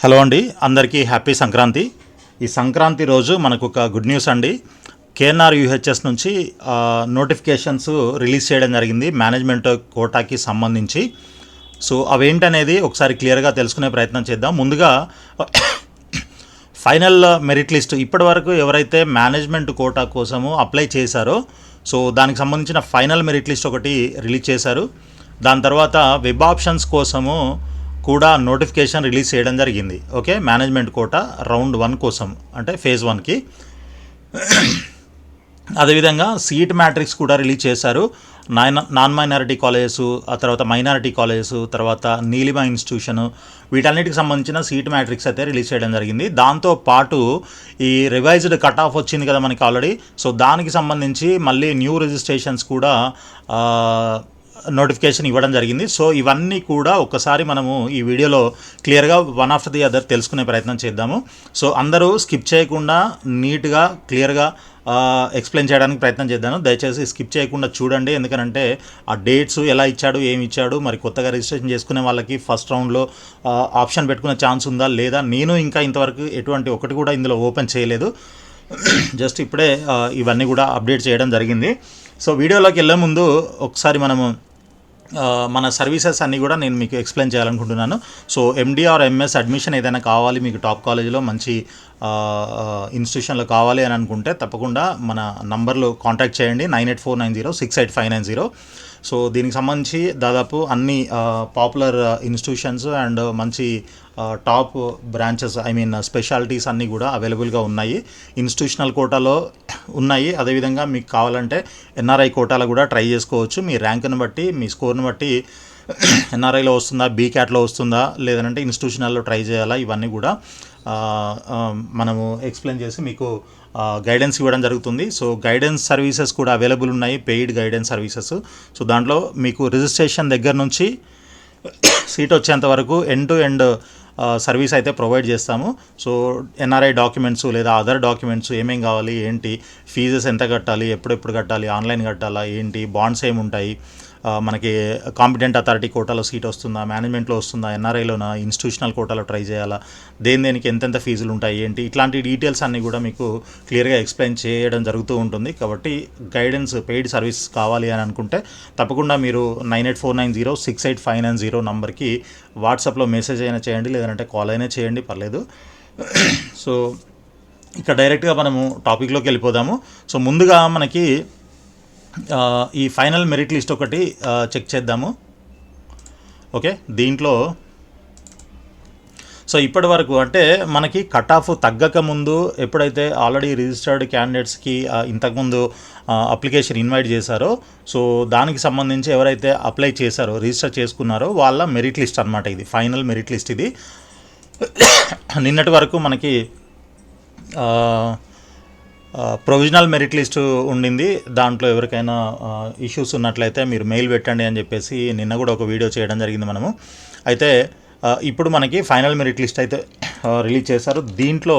Hello అండి, అందరికీ happy Sankranti. ఈ సంక్రాంతి రోజు మనకు ఒక గుడ్ న్యూస్ అండి. కేఎన్ఆర్ యూహెచ్ఎస్ నుంచి నోటిఫికేషన్స్ రిలీజ్ చేయడం జరిగింది మేనేజ్మెంట్ కోటాకి సంబంధించి. సో అవేంటనేది ఒకసారి క్లియర్గా తెలుసుకునే ప్రయత్నం చేద్దాం. ముందుగా ఫైనల్ మెరిట్ లిస్ట్ ఇప్పటి వరకు ఎవరైతే మేనేజ్మెంట్ కోటా కోసము అప్లై చేశారో సో దానికి సంబంధించిన ఫైనల్ మెరిట్ లిస్ట్ ఒకటి రిలీజ్ చేశారు. దాని తర్వాత వెబ్ ఆప్షన్స్ కోసము కూడా నోటిఫికేషన్ రిలీజ్ చేయడం జరిగింది. ఓకే, మేనేజ్మెంట్ కోటా రౌండ్ 1 కోసం అంటే ఫేజ్ 1కి. అదేవిధంగా సీట్ మ్యాట్రిక్స్ కూడా రిలీజ్ చేశారు. నాన్ మైనారిటీ కాలేజెస్, ఆ తర్వాత మైనారిటీ కాలేజెస్, తర్వాత నీలిమ ఇన్స్టిట్యూషను, వీటన్నిటికి సంబంధించిన సీట్ మ్యాట్రిక్స్ అయితే రిలీజ్ చేయడం జరిగింది. దాంతోపాటు ఈ రివైజ్డ్ కట్ ఆఫ్ వచ్చింది కదా మనకి ఆల్రెడీ. సో దానికి సంబంధించి మళ్ళీ న్యూ రిజిస్ట్రేషన్స్ కూడా నోటిఫికేషన్ ఇవ్వడం జరిగింది. సో ఇవన్నీ కూడా ఒకసారి మనము ఈ వీడియోలో క్లియర్గా వన్ ఆఫ్టర్ ది అదర్ తెలుసుకునే ప్రయత్నం చేద్దాము. సో అందరూ స్కిప్ చేయకుండా నీట్గా క్లియర్గా ఎక్స్ప్లెయిన్ చేయడానికి ప్రయత్నం చేద్దాను. దయచేసి స్కిప్ చేయకుండా చూడండి, ఎందుకంటే ఆ డేట్స్ ఎలా ఇచ్చాడు, ఏమి ఇచ్చాడు, మరి కొత్తగా రిజిస్ట్రేషన్ చేసుకునే వాళ్ళకి ఫస్ట్ రౌండ్లో ఆప్షన్ పెట్టుకునే ఛాన్స్ ఉందా లేదా, నేను ఇంకా ఇంతవరకు ఎటువంటి ఒకటి కూడా ఇందులో ఓపెన్ చేయలేదు. జస్ట్ ఇప్పుడే ఇవన్నీ కూడా అప్డేట్ చేయడం జరిగింది. సో వీడియోలోకి వెళ్ళే ముందు ఒకసారి మనము మన సర్వీసెస్ అన్నీ కూడా నేను మీకు ఎక్స్ప్లెయిన్ చేయాలనుకుంటున్నాను. So MD are MS admission ఏదైనా కావాలి మీకు టాప్ కాలేజీలో మంచి ఇన్స్టిట్యూషన్లో కావాలి అని అనుకుంటే తప్పకుండా మన నంబర్లో కాంటాక్ట్ చేయండి 9849068590. సో దీనికి సంబంధించి దాదాపు అన్ని పాపులర్ ఇన్స్టిట్యూషన్స్ అండ్ మంచి టాప్ బ్రాంచెస్ స్పెషాలిటీస్ అన్నీ కూడా అవైలబుల్గా ఉన్నాయి. ఇన్స్టిట్యూషనల్ కోటాలో ఉన్నాయి. అదేవిధంగా మీకు కావాలంటే ఎన్ఆర్ఐ కోటాలో కూడా ట్రై చేసుకోవచ్చు. మీ ర్యాంక్ని బట్టి, మీ స్కోర్ని బట్టి ఎన్ఆర్ఐలో వస్తుందా, బీక్యాట్లో వస్తుందా, లేదంటే ఇన్స్టిట్యూషనల్లో ట్రై చేయాలా, ఇవన్నీ కూడా మనము ఎక్స్ప్లెయిన్ చేసి మీకు గైడెన్స్ ఇవ్వడం జరుగుతుంది. సో గైడెన్స్ సర్వీసెస్ కూడా అవైలబుల్ ఉన్నాయి, పెయిడ్ గైడెన్స్ సర్వీసెస్. సో దాంట్లో మీకు రిజిస్ట్రేషన్ దగ్గర నుంచి సీట్ వచ్చేంత వరకు ఎండ్ టు ఎండ్ సర్వీస్ అయితే ప్రొవైడ్ చేస్తాము. సో ఎన్ఆర్ఐ డాక్యుమెంట్స్ లేదా అదర్ డాక్యుమెంట్స్ ఏమేం కావాలి, ఏంటి, ఫీజెస్ ఎంత కట్టాలి, ఎప్పుడెప్పుడు కట్టాలి, ఆన్లైన్ కట్టాలా, ఏంటి, బాండ్స్ ఏముంటాయి, మనకి కాంపిటెంట్ అథారిటీ కోటాలో సీట్ వస్తుందా, మేనేజ్మెంట్లో వస్తుందా, ఎన్ఆర్ఐలోనా, ఇన్స్టిట్యూషనల్ కోటాలో ట్రై చేయాలా, దేనికి ఎంతెంత ఫీజులు ఉంటాయి, ఏంటి, ఇట్లాంటి డీటెయిల్స్ అన్నీ కూడా మీకు క్లియర్గా ఎక్స్ప్లెయిన్ చేయడం జరుగుతూ ఉంటుంది. కాబట్టి గైడెన్స్ పెయిడ్ సర్వీస్ కావాలి అని అనుకుంటే తప్పకుండా మీరు 9849068590 నంబర్కి వాట్సాప్లో మెసేజ్ అయినా చేయండి, లేదంటే కాల్ అయినా చేయండి, పర్లేదు. సో ఇక డైరెక్ట్గా మనము టాపిక్లోకి వెళ్ళిపోదాము. సో ముందుగా మనకి ఈ ఫైనల్ మెరిట్ లిస్ట్ ఒకటి చెక్ చేద్దాము. ఓకే, దీంట్లో సో ఇప్పటి వరకు అంటే మనకి కట్ ఆఫ్ తగ్గక ముందు ఎప్పుడైతే ఆల్రెడీ రిజిస్టర్డ్ క్యాండిడేట్స్కి ఇంతకుముందు అప్లికేషన్ ఇన్వైట్ చేశారో సో దానికి సంబంధించి ఎవరైతే అప్లై చేశారో, రిజిస్టర్ చేసుకున్నారో వాళ్ళ మెరిట్ లిస్ట్ అనమాట ఇది, ఫైనల్ మెరిట్ లిస్ట్ ఇది. నిన్నటి వరకు మనకి ప్రొవిజనల్ మెరిట్ లిస్టు ఉండింది. దాంట్లో ఎవరికైనా ఇష్యూస్ ఉన్నట్లయితే మీరు మెయిల్ పెట్టండి అని చెప్పేసి నిన్న కూడా ఒక వీడియో చేయడం జరిగింది మనము. అయితే ఇప్పుడు మనకి ఫైనల్ మెరిట్ లిస్ట్ అయితే రిలీజ్ చేశారు. దీంట్లో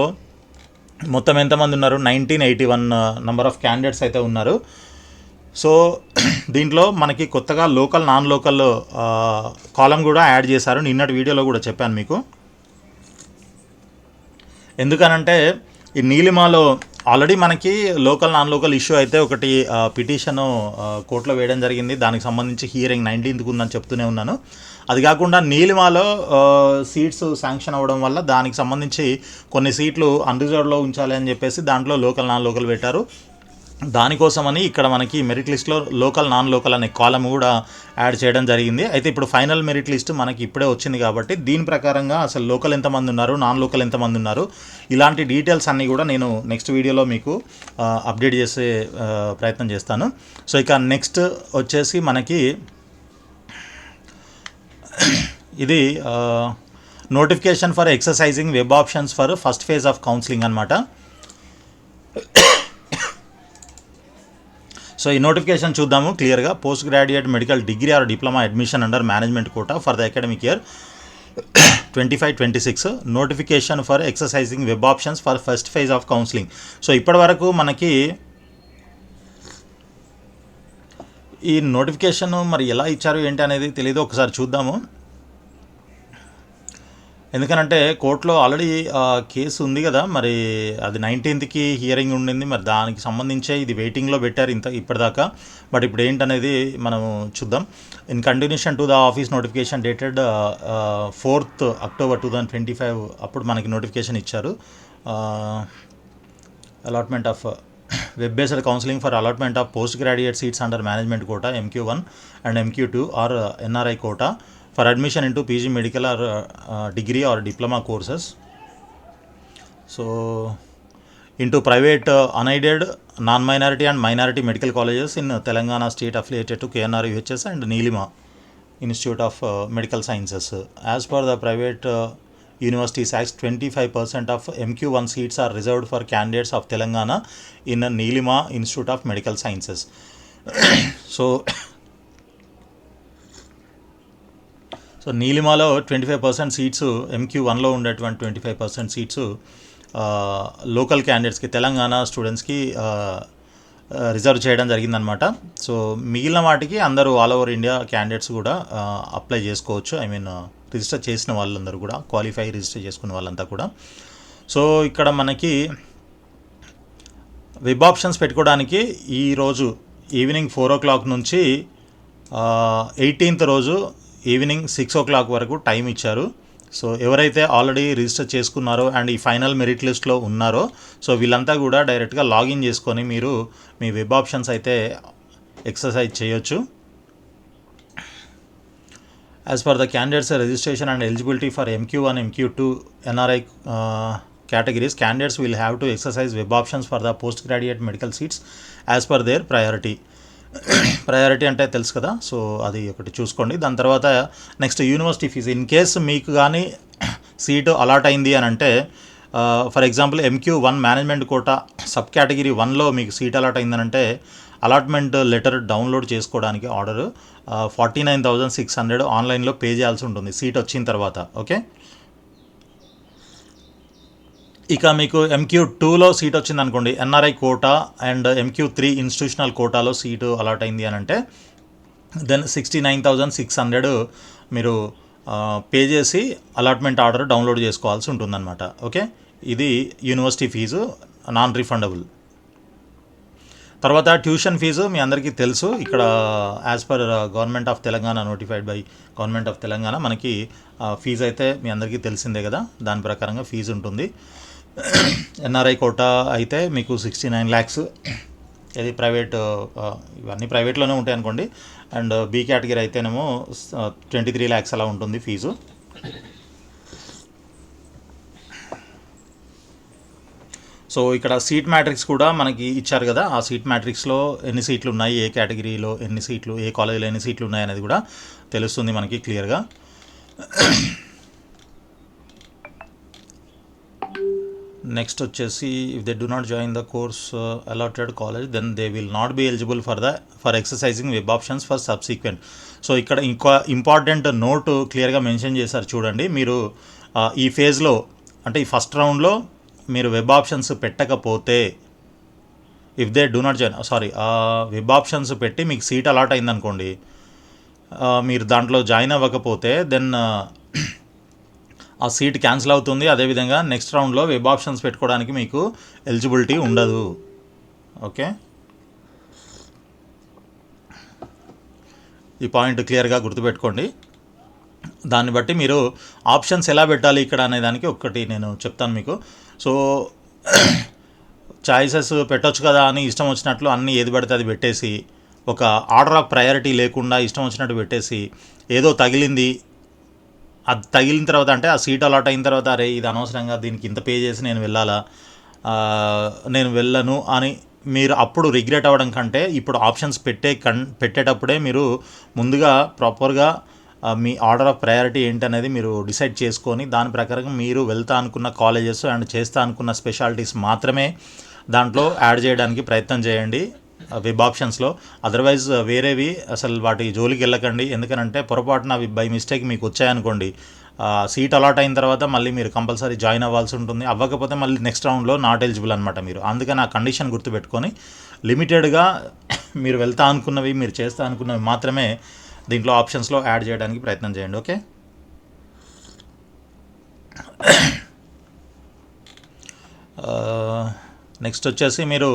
మొత్తం ఎంతమంది ఉన్నారు, 1981 నెంబర్ ఆఫ్ క్యాండిడేట్స్ అయితే ఉన్నారు. సో దీంట్లో మనకి కొత్తగా లోకల్, నాన్ లోకల్ కాలం కూడా యాడ్ చేశారు. నిన్నటి వీడియోలో కూడా చెప్పాను మీకు. ఎందుకనంటే ఈ నీలిమాలో ఆల్రెడీ మనకి లోకల్, నాన్ లోకల్ ఇష్యూ అయితే ఒకటి పిటిషన్ కోర్టులో వేయడం జరిగింది. దానికి సంబంధించి హియరింగ్ 19th ఉందని చెప్తూనే ఉన్నాను. అది కాకుండా నీలిమాలో సీట్స్ శాంక్షన్ అవ్వడం వల్ల దానికి సంబంధించి కొన్ని సీట్లు అన్రిజర్వ్డ్లో ఉంచాలి అని చెప్పేసి దాంట్లో లోకల్, నాన్ లోకల్ పెట్టారు. దానికోసమని ఇక్కడ మనకి మెరిట్ లిస్ట్లో లోకల్, నాన్ లోకల్ అనే కాలం కూడా యాడ్ చేయడం జరిగింది. అయితే ఇప్పుడు ఫైనల్ మెరిట్ లిస్ట్ మనకి ఇప్పుడే వచ్చింది కాబట్టి దీని ప్రకారంగా అసలు లోకల్ ఎంతమంది ఉన్నారు, నాన్ లోకల్ ఎంతమంది ఉన్నారు, ఇలాంటి డీటెయిల్స్ అన్నీ కూడా నేను నెక్స్ట్ వీడియోలో మీకు అప్డేట్ చేసే ప్రయత్నం చేస్తాను. సో ఇక నెక్స్ట్ వచ్చేసి మనకి ఇది notification for exercising web options for first phase of counselling అనమాట. సో ఈ నోటిఫికేషన్ చూద్దాము క్లియర్గా. Post graduate medical degree or diploma admission under management quota for the academic year 25-26 notification for exercising web options for first phase of counselling. So ఇప్పటి వరకు మనకి ఈ notification మరి ఎలా ఇచ్చారు ఏంటి అనేది తెలియదు, ఒకసారి చూద్దాము. ఎందుకనంటే కోర్టులో ఆల్రెడీ కేసు ఉంది కదా, మరి అది 19th హియరింగ్ ఉండింది, మరి దానికి సంబంధించే ఇది వెయిటింగ్లో పెట్టారు ఇప్పటిదాకా. బట్ ఇప్పుడు ఏంటనేది మనం చూద్దాం. In continuation to the office notification dated 4th October 2025 అప్పుడు మనకి నోటిఫికేషన్ ఇచ్చారు. Allotment of web based counselling for allotment of post graduate seats under management quota MQ1 and MQ2 or NRI quota for admission into PG medical or degree or diploma courses. So into private unaided non-minority and minority medical colleges in Telangana state affiliated to KNR UHS and Nilima Institute of Medical Sciences. As per the private Universities Act, 25% of MQ1 seats are reserved for candidates of Telangana in Nilima Institute of Medical Sciences. So నీలిమాలో 25% seats, MQ1లో ఉండేటువంటి 25% seats local క్యాండిడేట్స్కి, తెలంగాణ స్టూడెంట్స్కి reserve చేయడం జరిగిందనమాట. So మిగిలిన వాటికి అందరూ ఆల్ ఓవర్ ఇండియా క్యాండిడేట్స్ కూడా అప్లై చేసుకోవచ్చు. ఐ మీన్ రిజిస్టర్ చేసిన వాళ్ళందరూ కూడా, క్వాలిఫై రిజిస్టర్ చేసుకున్న వాళ్ళంతా కూడా. సో ఇక్కడ మనకి వెబ్ ఆప్షన్స్ పెట్టుకోవడానికి ఈరోజు ఈవినింగ్ 4 o'clock నుంచి 18th రోజు ఈవినింగ్ 6 o'clock వరకు టైం ఇచ్చారు. సో ఎవరైతే ఆల్రెడీ రిజిస్టర్ చేసుకున్నారో అండ్ ఈ ఫైనల్ మెరిట్ లిస్ట్లో ఉన్నారో, సో వీళ్ళంతా కూడా డైరెక్ట్గా లాగిన్ చేసుకొని మీరు మీ వెబ్ ఆప్షన్స్ అయితే ఎక్సర్సైజ్ చేయొచ్చు. As per the candidates registration and eligibility for MQ1, MQ2 NRI categories, candidates will have to exercise web options for the postgraduate medical seats as per their priority. Priority అంటే తెలుసు కదా, so అది ఒకటి చూసుకోండి. దాని తర్వాత next university fees. In case మీకు కానీ సీటు అలాట్ అయింది అని అంటే, for example MQ1 management quota sub category 1లో మీకు సీట్ అలాట్ అయిందనంటే అలాట్మెంట్ లెటర్ డౌన్లోడ్ చేసుకోవడానికి ఆర్డర్ 49,600 ఆన్లైన్లో పే చేయాల్సి ఉంటుంది సీట్ వచ్చిన తర్వాత. ఓకే, ఇక మీకు MQ2లో సీట్ వచ్చింది అనుకోండి, NRI quota and MQ3 institutional కోటాలో సీటు అలాట్ అయింది అని అంటే దెన్ 69,600 మీరు పే చేసి అలాట్మెంట్ ఆర్డర్ డౌన్లోడ్ చేసుకోవాల్సి ఉంటుందన్నమాట. ఓకే, ఇది యూనివర్సిటీ ఫీజు, నాన్ రిఫండబుల్. తర్వాత ట్యూషన్ ఫీజు మీ అందరికీ తెలుసు. ఇక్కడ as per government of Telangana, notified by government of Telangana, మనకి ఫీజు అయితే మీ అందరికీ తెలిసిందే కదా, దాని ప్రకారంగా ఫీజు ఉంటుంది. NRI కోటా అయితే మీకు 69 lakhs, ఇది ప్రైవేట్, ఇవన్నీ ప్రైవేట్లోనే ఉంటాయి అనుకోండి. అండ్ B కేటగిరీ అయితేనేమో 23 lakhs అలా ఉంటుంది ఫీజు. సో ఇక్కడ సీట్ మ్యాట్రిక్స్ కూడా మనకి ఇచ్చారు కదా, ఆ సీట్ మ్యాట్రిక్స్లో ఎన్ని సీట్లు ఉన్నాయి, ఏ కేటగిరీలో ఎన్ని సీట్లు, ఏ కాలేజీలో ఎన్ని సీట్లు ఉన్నాయి అనేది కూడా తెలుస్తుంది మనకి క్లియర్గా. నెక్స్ట్ వచ్చేసి if they do not join the course allotted college then they will not be eligible for exercising web options for subsequent. So ఇక్కడ ఇంకా ఇంపార్టెంట్ నోట్ క్లియర్గా మెన్షన్ చేశారు చూడండి. మీరు ఈ ఫేజ్లో అంటే ఈ ఫస్ట్ రౌండ్లో మీరు వెబ్ ఆప్షన్స్ పెట్టకపోతే, if they do not join web options పెట్టి మీకు సీట్ అలాట్ అయిందనుకోండి, మీరు దాంట్లో జాయిన్ అవ్వకపోతే దెన్ ఆ సీట్ క్యాన్సిల్ అవుతుంది. అదేవిధంగా నెక్స్ట్ రౌండ్లో వెబ్ ఆప్షన్స్ పెట్టుకోవడానికి మీకు ఎలిజిబిలిటీ ఉండదు. ఓకే, ఈ పాయింట్ క్లియర్గా గుర్తుపెట్టుకోండి. దాన్ని బట్టి మీరు ఆప్షన్స్ ఎలా పెట్టాలి ఇక్కడ అనే దానికి ఒకటి నేను చెప్తాను మీకు. సో చాయిసెస్ పెట్టొచ్చు కదా అని ఇష్టం వచ్చినట్లు అన్నీ ఏది పడితే అది పెట్టేసి, ఒక ఆర్డర్ ఆఫ్ ప్రయారిటీ లేకుండా ఇష్టం వచ్చినట్టు పెట్టేసి, ఏదో తగిలింది, అది తగిలిన తర్వాత అంటే ఆ సీట్ అలాట్ అయిన తర్వాత అరే ఇది అనవసరంగా దీనికి ఇంత పే చేసి నేను వెళ్ళను అని మీరు అప్పుడు రిగ్రెట్ అవ్వడం కంటే, ఇప్పుడు ఆప్షన్స్ పెట్టేటప్పుడే మీరు ముందుగా ప్రాపర్గా మీ ఆర్డర్ ఆఫ్ ప్రయారిటీ ఏంటనేది మీరు డిసైడ్ చేసుకొని దాని ప్రకారంగా మీరు వెళ్తా అనుకున్న కాలేజెస్ అండ్ చేస్తా అనుకున్న స్పెషాలిటీస్ మాత్రమే దాంట్లో యాడ్ చేయడానికి ప్రయత్నం చేయండి వెబ్ ఆప్షన్స్లో. అదర్వైజ్ వేరేవి అసలు వాటి జోలికి వెళ్ళకండి. ఎందుకనంటే పొరపాటున అవి బై మిస్టేక్ మీకు వచ్చాయనుకోండి, సీట్ అలాట్ అయిన తర్వాత మళ్ళీ మీరు కంపల్సరీ జాయిన్ అవ్వాల్సి ఉంటుంది. అవ్వకపోతే మళ్ళీ నెక్స్ట్ రౌండ్లో నాట్ ఎలిజిబుల్ అనమాట మీరు. అందుకని ఆ కండిషన్ గుర్తుపెట్టుకొని లిమిటెడ్గా మీరు వెళ్తా అనుకున్నవి, మీరు చేస్తా అనుకున్నవి మాత్రమే దీంట్లో ఆప్షన్స్లో యాడ్ చేయడానికి ప్రయత్నం చేయండి. ఓకే. నెక్స్ట్ వచ్చేసి మీరు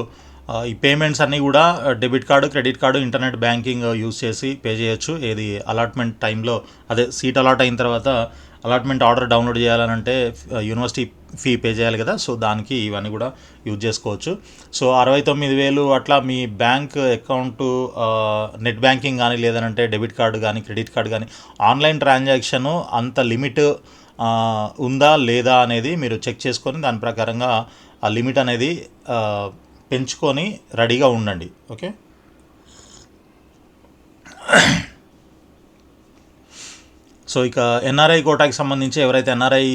ఈ పేమెంట్స్ అన్నీ కూడా debit card, credit card, internet banking use చేసి పే చేయొచ్చు. ఏది అలాట్మెంట్ టైంలో, అదే సీట్ అలాట్ అయిన తర్వాత అలాట్మెంట్ ఆర్డర్ డౌన్లోడ్ చేయాలనంటే యూనివర్సిటీ ఫీ పే చేయాలి కదా, సో దానికి ఇవన్నీ కూడా యూజ్ చేసుకోవచ్చు. సో 69,000 అట్లా మీ బ్యాంక్ అకౌంటు నెట్ బ్యాంకింగ్ కానీ, లేదనంటే డెబిట్ కార్డు కానీ, క్రెడిట్ కార్డు కానీ, ఆన్లైన్ ట్రాన్సాక్షను అంత లిమిట్ ఉందా లేదా అనేది మీరు చెక్ చేసుకొని దాని ప్రకారంగా ఆ లిమిట్ అనేది పెంచుకొని రెడీగా ఉండండి. ఓకే, సో ఇక ఎన్ఆర్ఐ కోటాకి సంబంధించి ఎవరైతే ఎన్ఆర్ఐ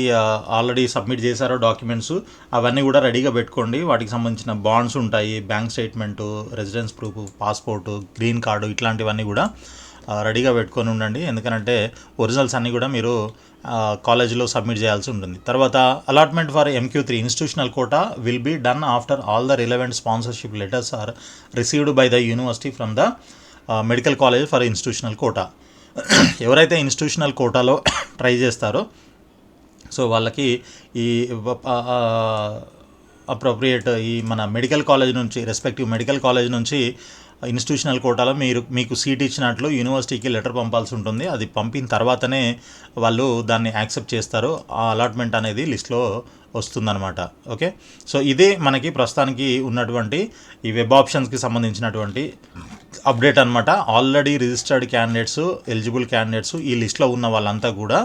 ఆల్రెడీ సబ్మిట్ చేశారో డాక్యుమెంట్స్ అవన్నీ కూడా రెడీగా పెట్టుకోండి. వాటికి సంబంధించిన బాండ్స్ ఉంటాయి, bank statement, residence proof, passport, green card, ఇట్లాంటివన్నీ కూడా రెడీగా పెట్టుకొని ఉండండి. ఎందుకంటే ఒరిజినల్స్ అన్నీ కూడా మీరు కాలేజీలో సబ్మిట్ చేయాల్సి ఉంటుంది. తర్వాత allotment for MQ3 institutional quota will be done after all the relevant sponsorship letters are received by the university from the medical college for institutional quota. ఎవరైతే ఇన్స్టిట్యూషనల్ కోటాలో ట్రై చేస్తారో సో వాళ్ళకి ఈ అప్రోప్రియేట్ ఈ మన మెడికల్ కాలేజ్ నుంచి, respective medical college నుంచి institutional కోటాలో మీకు సీట్ ఇచ్చినట్లు యూనివర్సిటీకి లెటర్ పంపాల్సి ఉంటుంది. అది పంపిన తర్వాతనే వాళ్ళు దాన్ని యాక్సెప్ట్ చేస్తారు. ఆ అలాట్మెంట్ అనేది లిస్ట్లో వస్తుందన్నమాట. ఓకే, సో ఇదే మనకి ప్రస్తుతానికి ఉన్నటువంటి ఈ వెబ్ ఆప్షన్స్కి సంబంధించినటువంటి అప్డేట్ అనమాట. Already registered candidates, eligible candidates, ఈ లిస్ట్లో ఉన్న వాళ్ళంతా కూడా,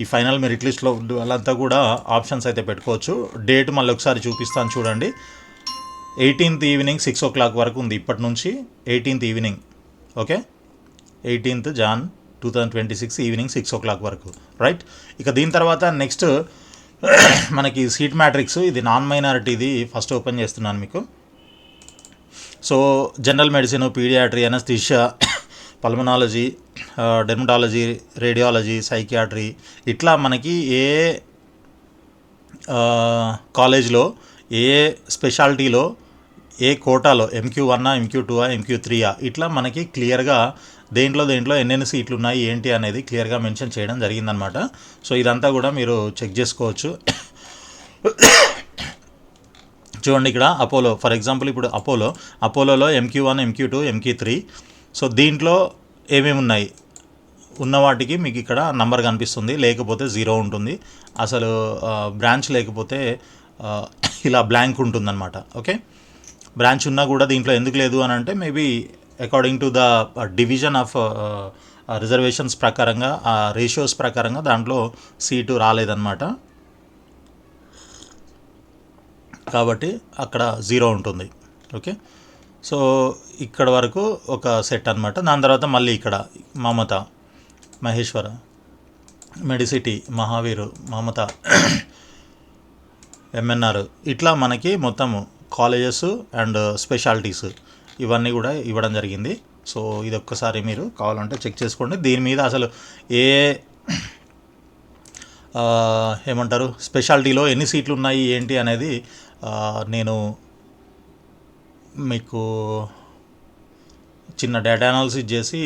ఈ ఫైనల్ మెరిట్ లిస్ట్లో వాళ్ళంతా కూడా ఆప్షన్స్ అయితే పెట్టుకోవచ్చు. డేట్ మళ్ళీ ఒకసారి చూపిస్తాను చూడండి. 18th ఈవినింగ్ 6 o'clock వరకు ఉంది. ఇప్పటి నుంచి 18th evening. Okay, 18th Jan 2026 evening 6 o'clock వరకు. రైట్, ఇక దీని తర్వాత నెక్స్ట్ మనకి సీట్ మ్యాట్రిక్స్, ఇది నాన్ మైనారిటీది ఫస్ట్ ఓపెన్ చేస్తున్నాను మీకు. So general medicine, paediatry, anaesthesia, pulmonology, dermatology, radiology, psychiatry, ఇట్లా మనకి ఏ కాలేజ్లో, ఏ స్పెషాలిటీలో, ఏ కోటాలో, MQ1, MQ2, MQ3 ఇట్లా మనకి క్లియర్గా దేంట్లో ఎన్నెన్ని సీట్లు ఉన్నాయి ఏంటి అనేది క్లియర్గా మెన్షన్ చేయడం జరిగిందనమాట. సో ఇదంతా కూడా మీరు చెక్ చేసుకోవచ్చు. చూడండి ఇక్కడ అపోలో, ఫర్ ఎగ్జాంపుల్ ఇప్పుడు అపోలోలో MQ1, MQ2, MQ3, సో దీంట్లో ఏమేమి ఉన్నాయి ఉన్న వాటికి మీకు ఇక్కడ నంబర్ కనిపిస్తుంది, లేకపోతే 0 ఉంటుంది. అసలు బ్రాంచ్ లేకపోతే ఇలా బ్లాంక్ ఉంటుందన్నమాట. ఓకే, బ్రాంచ్ ఉన్నా కూడా దీంట్లో ఎందుకు లేదు అని అంటే maybe according to the division of reservations ప్రకారంగా, ఆ రేషియోస్ ప్రకారంగా దాంట్లో సీటు రాలేదన్నమాట. కాబట్టి అక్కడ 0 ఉంటుంది. ఓకే, సో ఇక్కడ వరకు ఒక సెట్ అనమాట. దాని తర్వాత మళ్ళీ ఇక్కడ మమత, మహేశ్వర, మెడిసిటీ, మహావీరు, మమత, MNR, ఇట్లా మనకి మొత్తము కాలేజెస్ అండ్ స్పెషాలిటీస్ ఇవన్నీ కూడా ఇవ్వడం జరిగింది. సో ఇది ఒక్కసారి మీరు కావాలంటే చెక్ చేసుకోండి. దీని మీద అసలు ఏమంటారు స్పెషాలిటీలో ఎన్ని సీట్లు ఉన్నాయి ఏంటి అనేది నేను మీకు చిన్న డేటా అనాలిసిస్ చేసి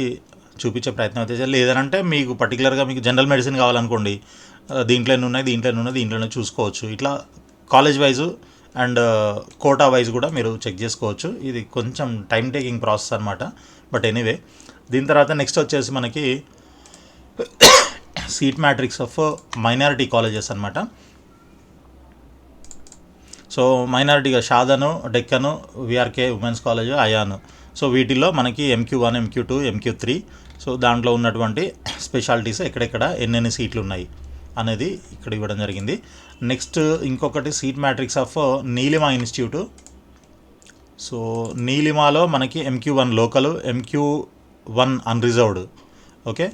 చూపించే ప్రయత్నం అయితే చేయాలి. లేదంటే మీకు పర్టికులర్గా మీకు జనరల్ మెడిసిన్ కావాలనుకోండి, దీంట్లో దీంట్లోనే చూసుకోవచ్చు. ఇట్లా college wise and quota wise కూడా మీరు చెక్ చేసుకోవచ్చు. ఇది కొంచెం టైం టేకింగ్ ప్రాసెస్ అనమాట. బట్ ఎనీవే, దీని తర్వాత నెక్స్ట్ వచ్చేసి మనకి seat matrix of minority colleges అనమాట. సో మైనారిటీగా Shadan, Deccan, VRK women's college, అయాను, సో వీటిల్లో మనకి MQ1, MQ2, MQ3, సో దాంట్లో ఉన్నటువంటి స్పెషాలిటీస్ ఎక్కడెక్కడ ఎన్నెన్ని సీట్లు ఉన్నాయి అనేది ఇక్కడ ఇవ్వడం జరిగింది. నెక్స్ట్ ఇంకొకటి seat matrix of Neelima institute. So నీలిమాలో మనకి MQ1 local, MQ1 unreserved. Okay,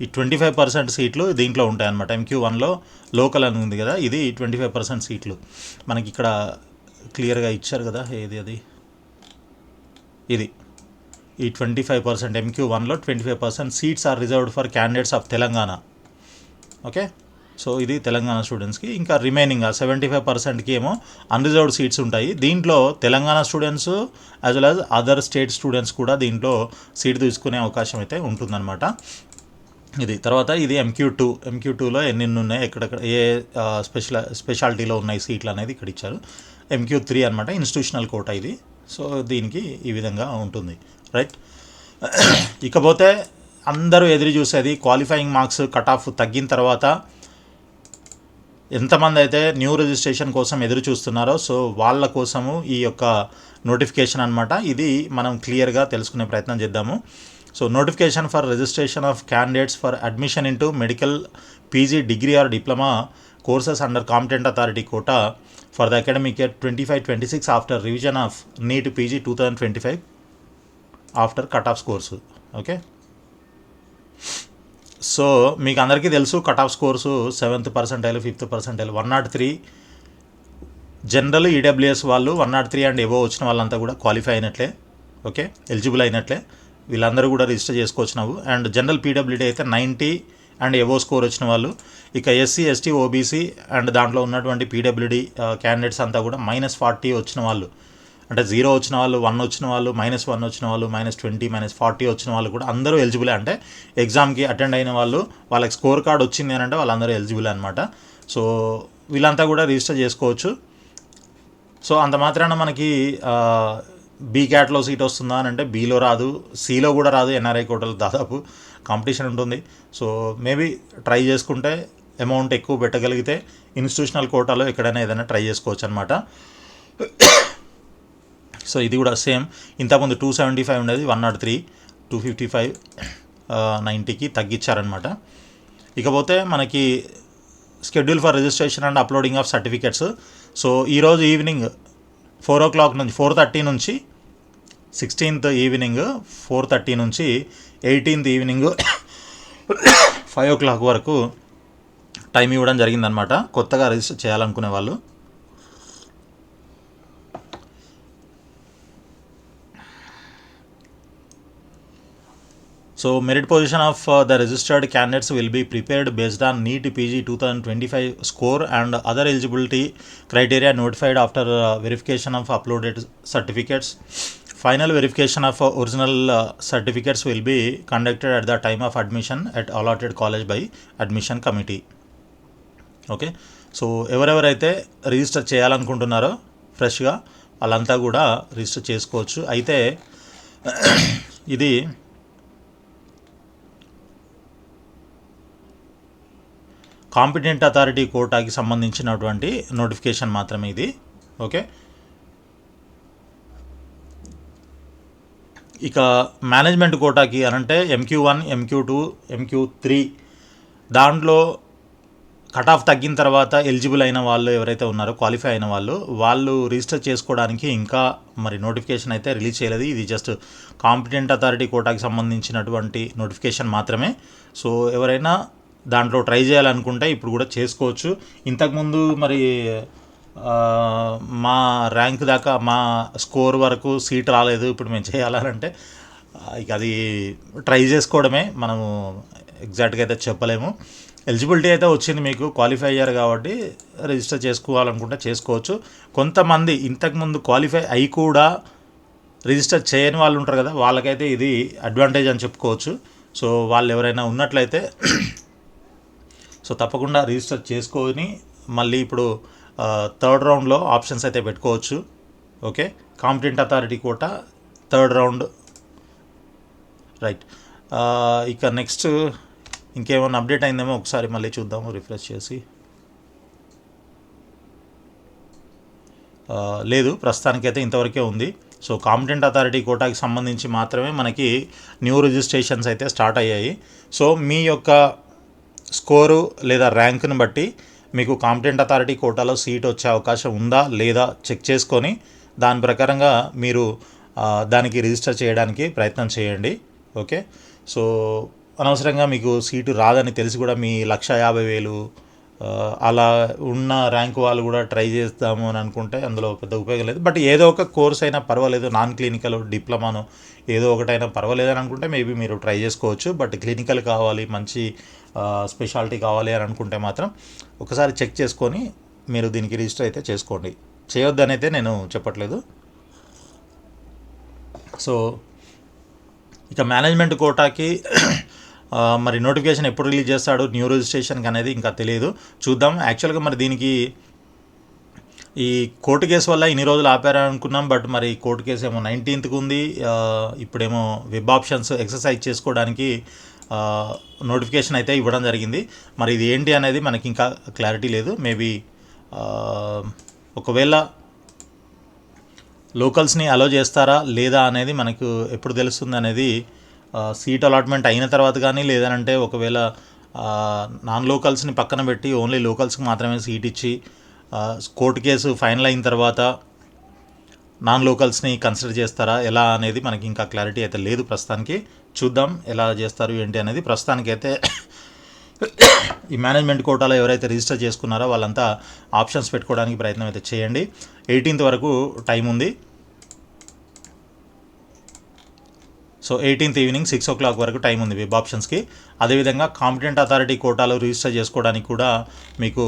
ఈ 25% సీట్లు దీంట్లో ఉంటాయన్నమాట. MQ1లో లోకల్ అని ఉంది కదా, ఇది 25% సీట్లు మనకి ఇక్కడ క్లియర్గా ఇచ్చారు కదా. అది ఇది ఈ 25% MQ1లో 25% seats are reserved for candidates of Telangana. Okay, so ఇది తెలంగాణ స్టూడెంట్స్కి. ఇంకా రిమైనింగ్ 75%కి ఏమో అన్రిజర్వ్డ్ సీట్స్ ఉంటాయి. దీంట్లో Telangana students as well as other state students కూడా దీంట్లో సీట్ తీసుకునే అవకాశం అయితే ఉంటుందన్నమాట. ఇది తర్వాత ఇది MQ2లో ఎన్ని ఉన్నాయి, ఎక్కడెక్కడ ఏ స్పెషాలిటీలో ఉన్నాయి సీట్లు అనేది ఇక్కడ ఇచ్చారు. MQ3 అనమాట, ఇన్స్టిట్యూషనల్ కోటా ఇది. సో దీనికి ఈ విధంగా ఉంటుంది, రైట్. ఇకపోతే అందరూ ఎదురు చూసేది క్వాలిఫైయింగ్ మార్క్స్ కట్ ఆఫ్ తగ్గిన తర్వాత ఎంతమంది అయితే న్యూ రిజిస్ట్రేషన్ కోసం ఎదురు చూస్తున్నారో సో వాళ్ళ కోసము ఈ యొక్క నోటిఫికేషన్ అనమాట. ఇది మనం క్లియర్గా తెలుసుకునే ప్రయత్నం చేద్దాము. So notification for registration of candidates for admission into medical PG degree or diploma courses under competent authority quota for the academic year 25-26 after revision of NEET PG 2025 after cut off scores. Okay, so మీకు అందరికీ తెలుసు cut off scores 7th percentile 5th percentile 103. General EWS వాళ్ళు 103 and above వచ్చిన వాళ్ళంతా కూడా qualify అయినట్లే, okay, eligible అయినట్లే. వీళ్ళందరూ కూడా రిజిస్టర్ చేసుకోవచ్చినావు. అండ్ జనరల్ పీడబ్ల్యూడీ అయితే 90 అండ్ ఎబో స్కోర్ వచ్చిన వాళ్ళు. ఇక ఎస్సీ ఎస్టీ ఓబీసీ అండ్ దాంట్లో ఉన్నటువంటి పీడబ్ల్యూడీ క్యాండిడేట్స్ అంతా కూడా -40 వచ్చిన వాళ్ళు, అంటే 0 వచ్చిన వాళ్ళు, 1 వచ్చిన వాళ్ళు, -1 వచ్చిన వాళ్ళు, -20 -40 వచ్చిన వాళ్ళు కూడా అందరూ ఎలిజిబులే. అంటే ఎగ్జామ్కి అటెండ్ అయిన వాళ్ళు, వాళ్ళకి స్కోర్ కార్డ్ వచ్చింది అని అంటే వాళ్ళందరూ ఎలిజిబులే అనమాట. సో వీళ్ళంతా కూడా రిజిస్టర్ చేసుకోవచ్చు. సో అంత మాత్రాన మనకి బీ క్యాట్లో సీట్ వస్తుందా అని అంటే బీలో రాదు, సిలో కూడా రాదు. ఎన్ఆర్ఐ కోటాలో దాదాపు కాంపిటీషన్ ఉంటుంది. సో మేబీ ట్రై చేసుకుంటే అమౌంట్ ఎక్కువ పెట్టగలిగితే ఇన్స్టిట్యూషనల్ కోటాలో ఎక్కడైనా ఏదైనా ట్రై చేసుకోవచ్చు అనమాట. సో ఇది కూడా సేమ్, ఇంతకుముందు 275 ఉండేది 103, 255, 90కి తగ్గించారనమాట. ఇకపోతే మనకి schedule for registration and uploading of certificates. So ఈరోజు ఈవినింగ్ 4 o'clock నుంచి 4:30 నుంచి 16th ఈవినింగ్ 4:30 నుంచి 18th ఈవినింగ్ 5 o'clock వరకు టైం ఇవ్వడం జరిగిందనమాట కొత్తగా రిజిస్టర్ చేయాలనుకునే వాళ్ళు. So merit position of the registered candidates will be prepared based on NEET PG 2025 score and other eligibility criteria notified after verification of uploaded certificates. Final verification of original certificates will be conducted at the time of admission at allotted college by admission committee. Okay, so ఎవరెవరైతే register చేయాలనుకుంటున్నారో ఫ్రెష్గా వాళ్ళంతా కూడా register చేసుకోవచ్చు. అయితే ఇది competent authority కోటాకి సంబంధించినటువంటి notification మాత్రమే ఇది. ఓకే, ఇక మేనేజ్మెంట్ కోటాకి అనంటే MQ1, MQ2, MQ3 దాంట్లో కట్ ఆఫ్ తగ్గిన తర్వాత ఎలిజిబుల్ అయిన వాళ్ళు ఎవరైతే ఉన్నారో క్వాలిఫై అయిన వాళ్ళు రిజిస్టర్ చేసుకోవడానికి ఇంకా మరి నోటిఫికేషన్ అయితే రిలీజ్ చేయలేదు. ఇది జస్ట్ కాంపిటెంట్ అథారిటీ కోటాకి సంబంధించినటువంటి నోటిఫికేషన్ మాత్రమే. సో ఎవరైనా దాంట్లో ట్రై చేయాలనుకుంటే ఇప్పుడు కూడా చేసుకోవచ్చు. ఇంతకుముందు మరి మా ర్యాంక్ దాకా మా స్కోర్ వరకు సీట్ రాలేదు, ఇప్పుడు మేము చేయాలంటే ఇక అది ట్రై చేసుకోవడమే, మనము ఎగ్జాక్ట్గా అయితే చెప్పలేము. ఎలిజిబిలిటీ అయితే వచ్చింది, మీకు క్వాలిఫై అయ్యారు కాబట్టి రిజిస్టర్ చేసుకోవాలనుకుంటే చేసుకోవచ్చు. కొంతమంది ఇంతకుముందు క్వాలిఫై అయి కూడా రిజిస్టర్ చేయని వాళ్ళు ఉంటారు కదా, వాళ్ళకైతే ఇది అడ్వాంటేజ్ అని చెప్పుకోవచ్చు. సో వాళ్ళు ఎవరైనా ఉన్నట్లయితే సో తప్పకుండా రిజిస్టర్ చేసుకొని మళ్ళీ ఇప్పుడు 3rd రౌండ్లో ఆప్షన్స్ అయితే పెట్టుకోవచ్చు. Okay, competent authority quota 3rd round, right. ఇక నెక్స్ట్ ఇంకేమైనా అప్డేట్ అయిందేమో ఒకసారి మళ్ళీ చూద్దాము రిఫ్రెష్ చేసి. లేదు, ప్రస్తుతానికైతే ఇంతవరకే ఉంది. సో కాంపిటెంట్ అథారిటీ కోటాకి సంబంధించి మాత్రమే మనకి న్యూ రిజిస్ట్రేషన్స్ అయితే స్టార్ట్ అయ్యాయి. సో మీ యొక్క స్కోరు లేదా ర్యాంకుని బట్టి మీకు కాంపిటెంట్ అథారిటీ కోటాలో సీట్ వచ్చే అవకాశం ఉందా లేదా చెక్ చేసుకొని దాని ప్రకారంగా మీరు దానికి రిజిస్టర్ చేయడానికి ప్రయత్నం చేయండి. ఓకే, సో అనవసరంగా మీకు సీటు రాదని తెలిసి కూడా మీ 1,50,000 అలా ఉన్న ర్యాంక్ వాళ్ళు కూడా ట్రై చేస్తాము అని అనుకుంటే అందులో పెద్ద ఉపయోగం లేదు. బట్ ఏదో ఒక కోర్స్ అయినా పర్వాలేదు, నాన్ క్లినికల్ డిప్లొమాను ఏదో ఒకటైనా పర్వాలేదు అని అనుకుంటే మేబీ మీరు ట్రై చేసుకోవచ్చు. బట్ క్లినికల్ కావాలి, మంచి స్పెషాలిటీ కావాలి అని అనుకుంటే మాత్రం ఒకసారి చెక్ చేసుకొని మీరు దీనికి రిజిస్టర్ అయితే చేసుకోండి. చేయొద్దని అయితే నేను చెప్పట్లేదు. సో ఇక మేనేజ్మెంట్ కోటాకి మరి నోటిఫికేషన్ ఎప్పుడు రిలీజ్ చేస్తాడు న్యూ రిజిస్ట్రేషన్కి అనేది ఇంకా తెలియదు, చూద్దాం. యాక్చువల్గా మరి దీనికి ఈ కోర్టు కేసు వల్ల ఇన్ని రోజులు ఆపారనుకున్నాం, బట్ మరి కోర్టు కేసు ఏమో 19th ఉంది. ఇప్పుడేమో వెబ్ ఆప్షన్స్ ఎక్సర్సైజ్ చేసుకోవడానికి నోటిఫికేషన్ అయితే ఇవ్వడం జరిగింది. మరి ఇది ఏంటి అనేది మనకి ఇంకా క్లారిటీ లేదు. మేబీ ఒకవేళ లోకల్స్ని అలో చేస్తారా లేదా అనేది మనకు ఎప్పుడు తెలుస్తుంది అనేది సీట్ అలాట్మెంట్ అయిన తర్వాత కానీ, లేదనంటే ఒకవేళ నాన్ లోకల్స్ని పక్కన పెట్టి ఓన్లీ లోకల్స్కి మాత్రమే సీట్ ఇచ్చి కోర్టు కేసు ఫైనల్ అయిన తర్వాత నాన్ లోకల్స్ని కన్సిడర్ చేస్తారా ఎలా అనేది మనకి ఇంకా క్లారిటీ అయితే లేదు ప్రస్తుతానికి. చూద్దాం ఎలా చేస్తారు ఏంటి అనేది. ప్రస్తుతానికైతే ఈ మేనేజ్మెంట్ కోటాలో ఎవరైతే రిజిస్టర్ చేసుకున్నారో వాళ్ళంతా ఆప్షన్స్ పెట్టుకోవడానికి ప్రయత్నం అయితే చేయండి. 18th వరకు టైం ఉంది. సో 18th ఈవినింగ్ 6 o'clock వరకు టైం ఉంది వెబ్ ఆప్షన్స్కి. అదేవిధంగా కాంపిటెంట్ అథారిటీ కోటాలో రిజిస్టర్ చేసుకోవడానికి కూడా మీకు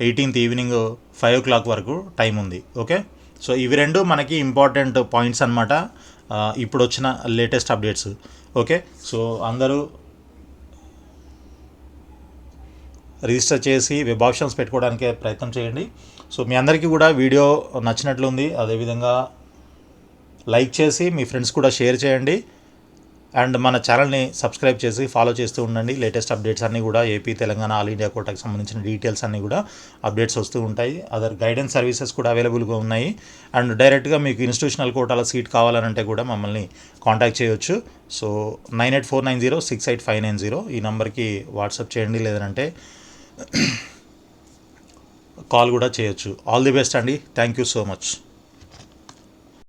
18th ఈవినింగ్ 5 o'clock వరకు టైం ఉంది. ఓకే, సో ఇవి రెండు మనకి ఇంపార్టెంట్ పాయింట్స్ అనమాట, ఇప్పుడు వచ్చిన లేటెస్ట్ అప్డేట్స్. ఓకే, సో అందరూ రిజిస్టర్ చేసి వెబ్ ఆప్షన్స్ పెట్టుకోవడానికి ప్రయత్నం చేయండి. సో మీ అందరికీ కూడా వీడియో నచ్చినట్లుంది, అదేవిధంగా లైక్ చేసి మీ ఫ్రెండ్స్ కూడా షేర్ చేయండి. అండ్ మన ఛానల్ని సబ్స్క్రైబ్ చేసి ఫాలో చేస్తూ ఉండండి. లేటెస్ట్ అప్డేట్స్ అన్నీ కూడా ఏపీ, తెలంగాణ, ఆల్ ఇండియా కోటాకి సంబంధించిన డీటెయిల్స్ అన్నీ కూడా అప్డేట్స్ వస్తూ ఉంటాయి. అదర్ గైడెన్స్ సర్వీసెస్ కూడా అవైలబుల్గా ఉన్నాయి. అండ్ డైరెక్ట్గా మీకు ఇన్స్టిట్యూషనల్ కోటాల సీట్ కావాలనంటే కూడా మమ్మల్ని కాంటాక్ట్ చేయొచ్చు. సో 9849068590 ఈ నెంబర్కి వాట్సాప్ చేయండి, లేదంటే కాల్ కూడా చేయొచ్చు. ఆల్ ది బెస్ట్ అండి. Thank you so much.